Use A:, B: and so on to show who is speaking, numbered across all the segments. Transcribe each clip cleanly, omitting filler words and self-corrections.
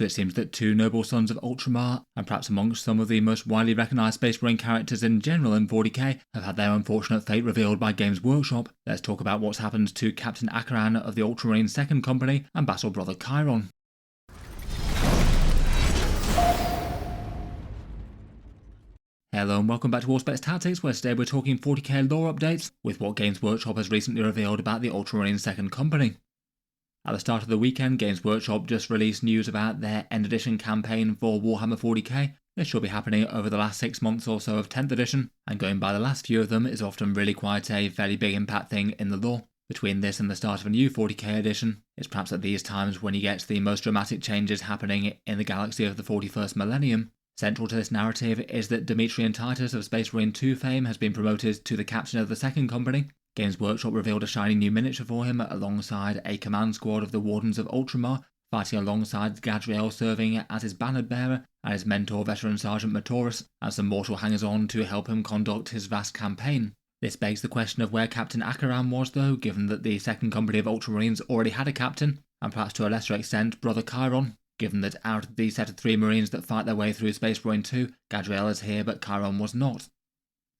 A: So it seems that two noble sons of Ultramar, and perhaps amongst some of the most widely recognised Space Marine characters in general in 40k, have had their unfortunate fate revealed by Games Workshop. Let's talk about what's happened to Captain Acheran of the Ultramarine 2nd Company and battle brother Chairon. Hello and welcome back to Warspecs Tactics, where today we're talking 40k lore updates with what Games Workshop has recently revealed about the Ultramarine 2nd Company. At the start of the weekend, Games Workshop just released news about their End Edition campaign for Warhammer 40k. This should be happening over the last 6 months or so of 10th edition, and going by the last few of them is often really quite a fairly big impact thing in the lore. Between this and the start of a new 40k edition, it's perhaps at these times when you get the most dramatic changes happening in the galaxy of the 41st millennium. Central to this narrative is that Demetrian Titus of Space Marine 2 fame has been promoted to the captain of the 2nd Company. Games Workshop revealed a shiny new miniature for him alongside a command squad of the Wardens of Ultramar, fighting alongside Gadriel serving as his banner bearer and his mentor veteran Sergeant Matoris as some mortal hangers-on to help him conduct his vast campaign. This begs the question of where Captain Acheran was though, given that the 2nd Company of Ultramarines already had a captain, and perhaps to a lesser extent brother Chairon, given that out of the set of 3 Marines that fight their way through Space Marine 2, Gadriel is here but Chairon was not.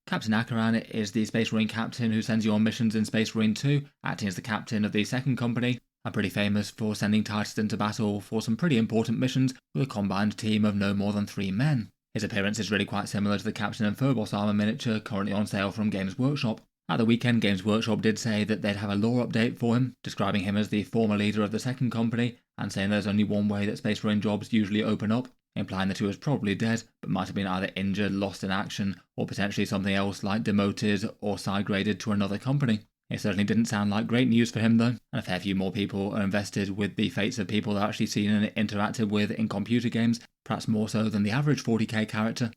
A: Captain Acheran is the Space Marine captain who sends you on missions in Space Marine 2, acting as the captain of the 2nd Company, and pretty famous for sending Titus into battle for some pretty important missions with a combined team of no more than 3 men. His appearance is really quite similar to the Captain and Phobos armor miniature currently on sale from Games Workshop. At the weekend, Games Workshop did say that they'd have a lore update for him, describing him as the former leader of the 2nd Company, and saying there's only one way that Space Marine jobs usually open up, implying that he was probably dead, but might have been either injured, lost in action, or potentially something else like demoted or side-graded to another company. It certainly didn't sound like great news for him though, and a fair few more people are invested with the fates of people they're actually seen and interacted with in computer games, perhaps more so than the average 40k character.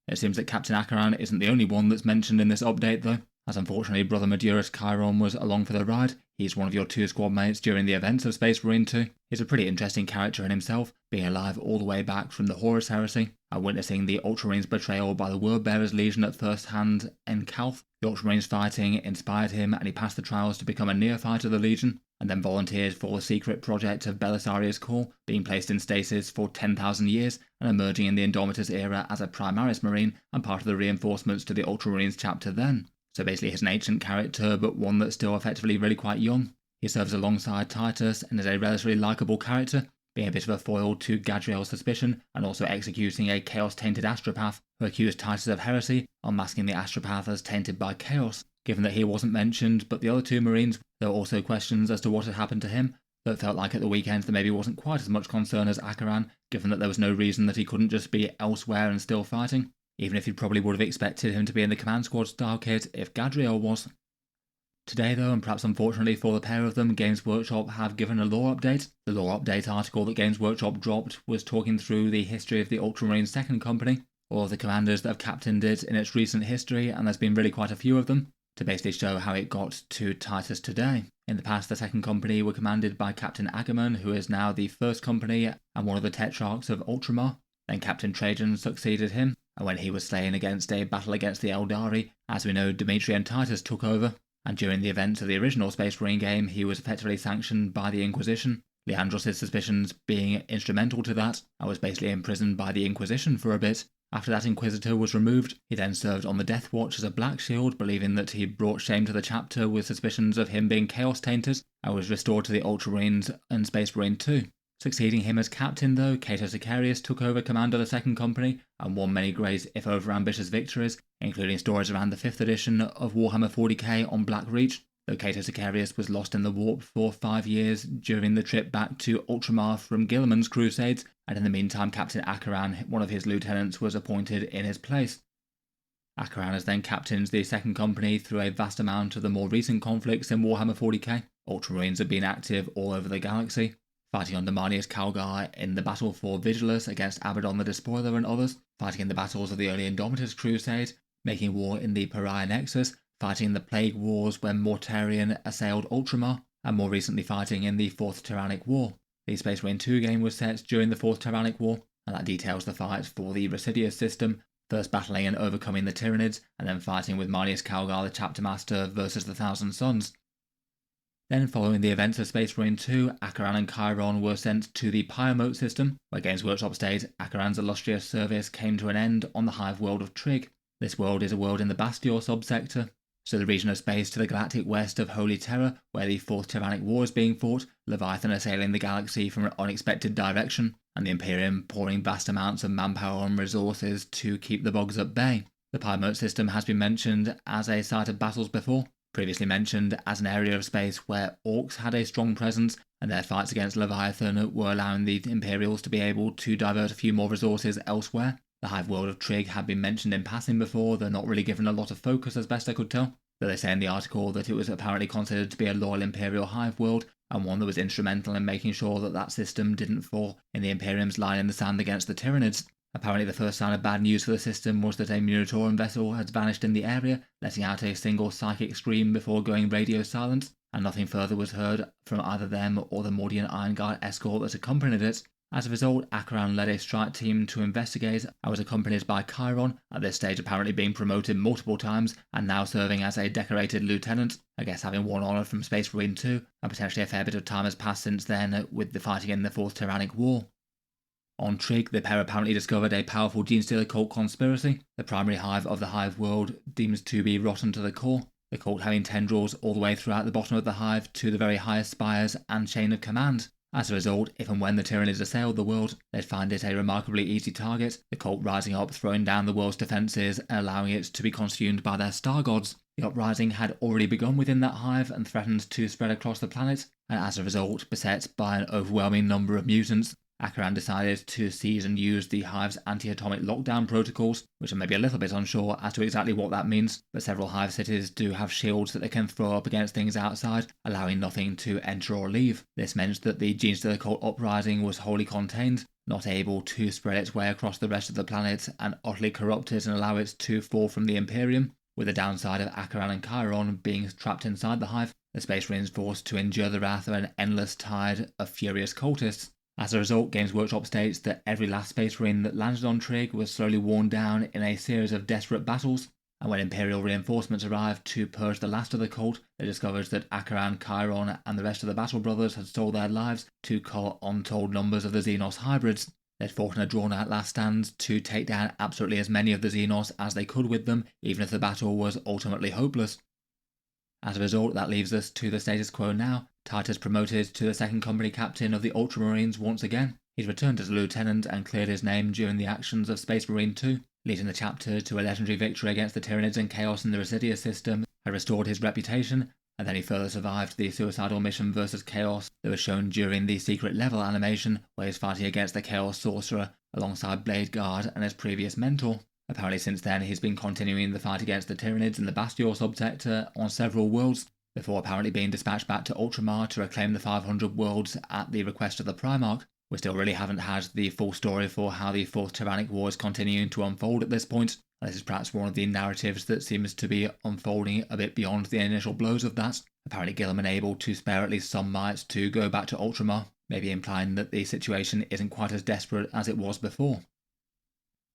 A: It seems that Captain Acheran isn't the only one that's mentioned in this update though, as unfortunately brother Maduris Chairon was along for the ride. He's one of your 2 squad mates during the events of Space Marine 2. He's a pretty interesting character in himself, being alive all the way back from the Horus Heresy, and witnessing the Ultramarines' betrayal by the Wordbearers Legion at first hand in Calth. The Ultramarines fighting inspired him and he passed the trials to become a neophyte of the Legion, and then volunteered for the secret project of Belisarius Core, being placed in stasis for 10,000 years and emerging in the Indomitus era as a Primaris Marine and part of the reinforcements to the Ultramarines chapter then. So basically he's an ancient character, but one that's still effectively really quite young. He serves alongside Titus and is a relatively likeable character, being a bit of a foil to Gadriel's suspicion and also executing a chaos-tainted astropath who accused Titus of heresy, unmasking the astropath as tainted by chaos. Given that he wasn't mentioned, but the other 2 Marines, there were also questions as to what had happened to him, though it felt like at the weekend there maybe wasn't quite as much concern as Acheran, given that there was no reason that he couldn't just be elsewhere and still fighting, even if you probably would have expected him to be in the command squad style kit if Gadriel was. Today though, and perhaps unfortunately for the pair of them, Games Workshop have given a lore update. The lore update article that Games Workshop dropped was talking through the history of the Ultramarine 2nd Company, all of the commanders that have captained it in its recent history, and there's been really quite a few of them, to basically show how it got to Titus today. In the past, the 2nd Company were commanded by Captain Agamemnon, who is now the 1st Company and one of the Tetrarchs of Ultramar. Then Captain Trajan succeeded him, and when he was slain against a battle against the Eldari, as we know, Demetrian Titus took over, and during the events of the original Space Marine game, he was effectively sanctioned by the Inquisition, Leandros' suspicions being instrumental to that, and was basically imprisoned by the Inquisition for a bit. After that Inquisitor was removed, he then served on the Death Watch as a Black Shield, believing that he brought shame to the chapter with suspicions of him being chaos-tainted, and was restored to the Ultramarines in Space Marine 2. Succeeding him as captain though, Cato Sicarius took over command of the 2nd Company and won many great if over-ambitious victories, including stories around the 5th edition of Warhammer 40k on Black Reach, though Cato Sicarius was lost in the warp for 5 years during the trip back to Ultramar from Guilliman's crusades, and in the meantime Captain Acheran, one of his lieutenants, was appointed in his place. Acheran has then captained the 2nd Company through a vast amount of the more recent conflicts in Warhammer 40k. Ultramarines have been active all over the galaxy, fighting under Marnius Calgar in the battle for Vigilus against Abaddon the Despoiler and others, fighting in the battles of the early Indomitus Crusade, making war in the Pariah Nexus, fighting in the Plague Wars when Mortarion assailed Ultramar, and more recently fighting in the 4th Tyrannic War. The Space Marine 2 game was set during the 4th Tyrannic War, and that details the fight for the Residius system, first battling and overcoming the Tyranids, and then fighting with Marnius Calgar the Chapter Master versus the Thousand Sons. Then, following the events of Space Marine 2, Acheran and Chairon were sent to the Pyremoat system, where Games Workshop states Acheran's illustrious service came to an end on the hive world of Trig. This world is a world in the Bastior subsector, so the region of space to the galactic west of Holy Terror, where the Fourth Tyrannic War is being fought, Leviathan assailing the galaxy from an unexpected direction, and the Imperium pouring vast amounts of manpower and resources to keep the bugs at bay. The Pyremoat system has been mentioned as a site of battles before, previously mentioned as an area of space where orcs had a strong presence, and their fights against Leviathan were allowing the Imperials to be able to divert a few more resources elsewhere. The hive world of Trig had been mentioned in passing before, though not really given a lot of focus as best I could tell. Though they say in the article that it was apparently considered to be a loyal Imperial hive world, and one that was instrumental in making sure that that system didn't fall in the Imperium's line in the sand against the Tyranids. Apparently the first sign of bad news for the system was that a Munitoran vessel had vanished in the area, letting out a single psychic scream before going radio silent, and nothing further was heard from either them or the Mordian Iron Guard escort that accompanied it. As a result, Acheran led a strike team to investigate and was accompanied by Chairon, at this stage apparently being promoted multiple times and now serving as a decorated lieutenant, I guess having won honour from Space Marine 2, and potentially a fair bit of time has passed since then with the fighting in the Fourth Tyrannic War. On Trig, the pair apparently discovered a powerful Genestealer cult conspiracy. The primary hive of the hive world deems to be rotten to the core, the cult having tendrils all the way throughout the bottom of the hive to the very highest spires and chain of command. As a result, if and when the Tyranids assailed the world, they'd find it a remarkably easy target, the cult rising up, throwing down the world's defences and allowing it to be consumed by their star gods. The uprising had already begun within that hive and threatened to spread across the planet, and as a result, beset by an overwhelming number of mutants, Acheran decided to seize and use the hive's anti-atomic lockdown protocols, which are maybe a little bit unsure as to exactly what that means, but several hive cities do have shields that they can throw up against things outside, allowing nothing to enter or leave. This meant that the Genestealer cult uprising was wholly contained, not able to spread its way across the rest of the planet and utterly corrupt it and allow it to fall from the Imperium, with the downside of Acheran and Chairon being trapped inside the hive, the Space Marines forced to endure the wrath of an endless tide of furious cultists. As a result, Games Workshop states that every last Space Marine that landed on Trig was slowly worn down in a series of desperate battles, and when Imperial reinforcements arrived to purge the last of the cult, they discovered that Acheran, Chairon, and the rest of the Battle Brothers had sold their lives to cull untold numbers of the Xenos hybrids. They'd fought in a drawn-out last stand to take down absolutely as many of the Xenos as they could with them, even if the battle was ultimately hopeless. As a result, that leaves us to the status quo now. Titus promoted to the 2nd Company Captain of the Ultramarines once again. He's returned as a lieutenant and cleared his name during the actions of Space Marine 2, leading the chapter to a legendary victory against the Tyranids and Chaos in the Residia system, had restored his reputation, and then he further survived the suicidal mission versus Chaos that was shown during the secret level animation, where he's fighting against the Chaos Sorcerer alongside Blade Guard and his previous mentor. Apparently since then he's been continuing the fight against the Tyranids in the Bastior subsector on several worlds, before apparently being dispatched back to Ultramar to reclaim the 500 worlds at the request of the Primarch. We still really haven't had the full story for how the Fourth Tyrannic War is continuing to unfold at this point. This is perhaps one of the narratives that seems to be unfolding a bit beyond the initial blows of that. Apparently Gilliman able to spare at least some might to go back to Ultramar, maybe implying that the situation isn't quite as desperate as it was before.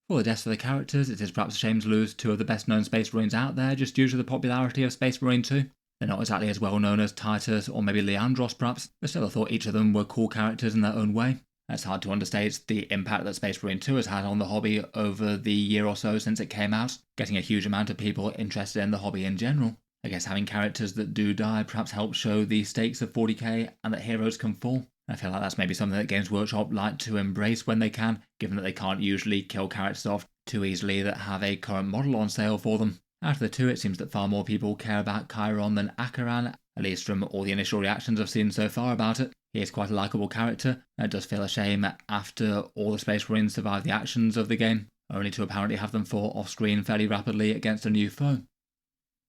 A: For the deaths of the characters, it is perhaps a shame to lose two of the best known Space Marines out there just due to the popularity of Space Marine 2. They're not exactly as well known as Titus or maybe Leandros perhaps, but still I thought each of them were cool characters in their own way. It's hard to understate the impact that Space Marine 2 has had on the hobby over the year or so since it came out, getting a huge amount of people interested in the hobby in general. I guess having characters that do die perhaps helps show the stakes of 40k and that heroes can fall. I feel like that's maybe something that Games Workshop like to embrace when they can, given that they can't usually kill characters off too easily that have a current model on sale for them. Out of the two, it seems that far more people care about Chairon than Acheran, at least from all the initial reactions I've seen so far about it. He is quite a likeable character, and it does feel a shame after all the Space Marines survive the actions of the game, only to apparently have them fall off-screen fairly rapidly against a new foe.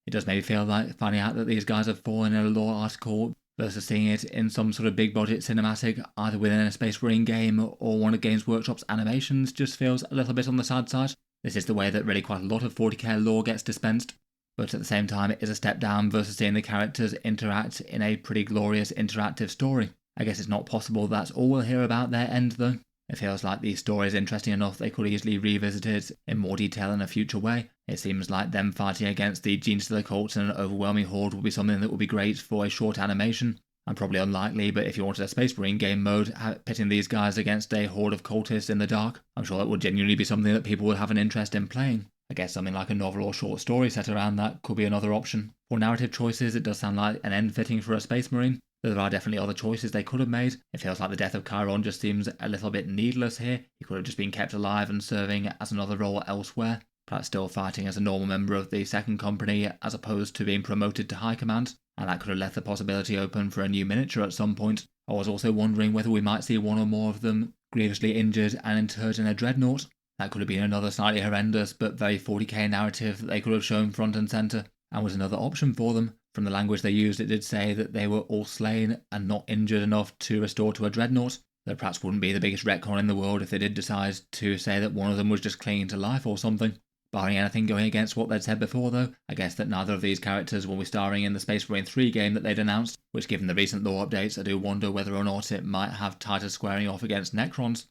A: It does maybe feel like finding out that these guys have fallen in a lore article versus seeing it in some sort of big-budget cinematic, either within a Space Marine game or one of Games Workshop's animations, just feels a little bit on the sad side. This is the way that really quite a lot of 40k lore gets dispensed, but at the same time it is a step down versus seeing the characters interact in a pretty glorious interactive story. I guess it's not possible that's all we'll hear about their end though. It feels like the story is interesting enough they could easily revisit it in more detail in a future way. It seems like them fighting against the Genestealer cults and an overwhelming horde would be something that would be great for a short animation. And probably unlikely, but if you wanted a Space Marine game mode, pitting these guys against a horde of cultists in the dark, I'm sure that would genuinely be something that people would have an interest in playing. I guess something like a novel or short story set around that could be another option. For narrative choices, it does sound like an end fitting for a Space Marine. There are definitely other choices they could have made. It feels like the death of Chairon just seems a little bit needless here. He could have just been kept alive and serving as another role elsewhere, perhaps still fighting as a normal member of the second company as opposed to being promoted to high command, and that could have left the possibility open for a new miniature at some point. I was also wondering whether we might see one or more of them grievously injured and interred in a dreadnought. That could have been another slightly horrendous but very 40k narrative that they could have shown front and centre, and was another option for them. From the language they used, it did say that they were all slain and not injured enough to restore to a dreadnought. That perhaps wouldn't be the biggest retcon in the world if they did decide to say that one of them was just clinging to life or something. Barring anything going against what they'd said before though, I guess that neither of these characters will be starring in the Space Marine 3 game that they'd announced, which given the recent lore updates I do wonder whether or not it might have Titus squaring off against Necrons.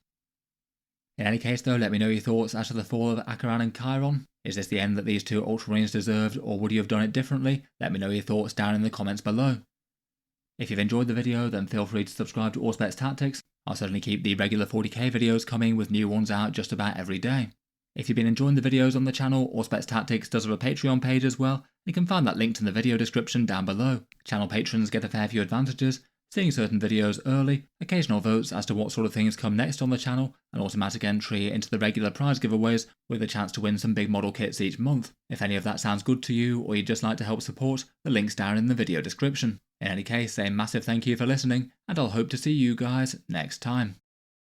A: In any case though, let me know your thoughts as to the fall of Acheran and Chairon. Is this the end that these two Ultramarines deserved, or would you have done it differently? Let me know your thoughts down in the comments below. If you've enjoyed the video, then feel free to subscribe to Auspex Tactics. I'll certainly keep the regular 40k videos coming with new ones out just about every day. If you've been enjoying the videos on the channel, Auspex Tactics does have a Patreon page as well. You can find that linked in the video description down below. Channel patrons get a fair few advantages, seeing certain videos early, occasional votes as to what sort of things come next on the channel, an automatic entry into the regular prize giveaways with a chance to win some big model kits each month. If any of that sounds good to you or you'd just like to help support, the link's down in the video description. In any case, a massive thank you for listening, and I'll hope to see you guys next time.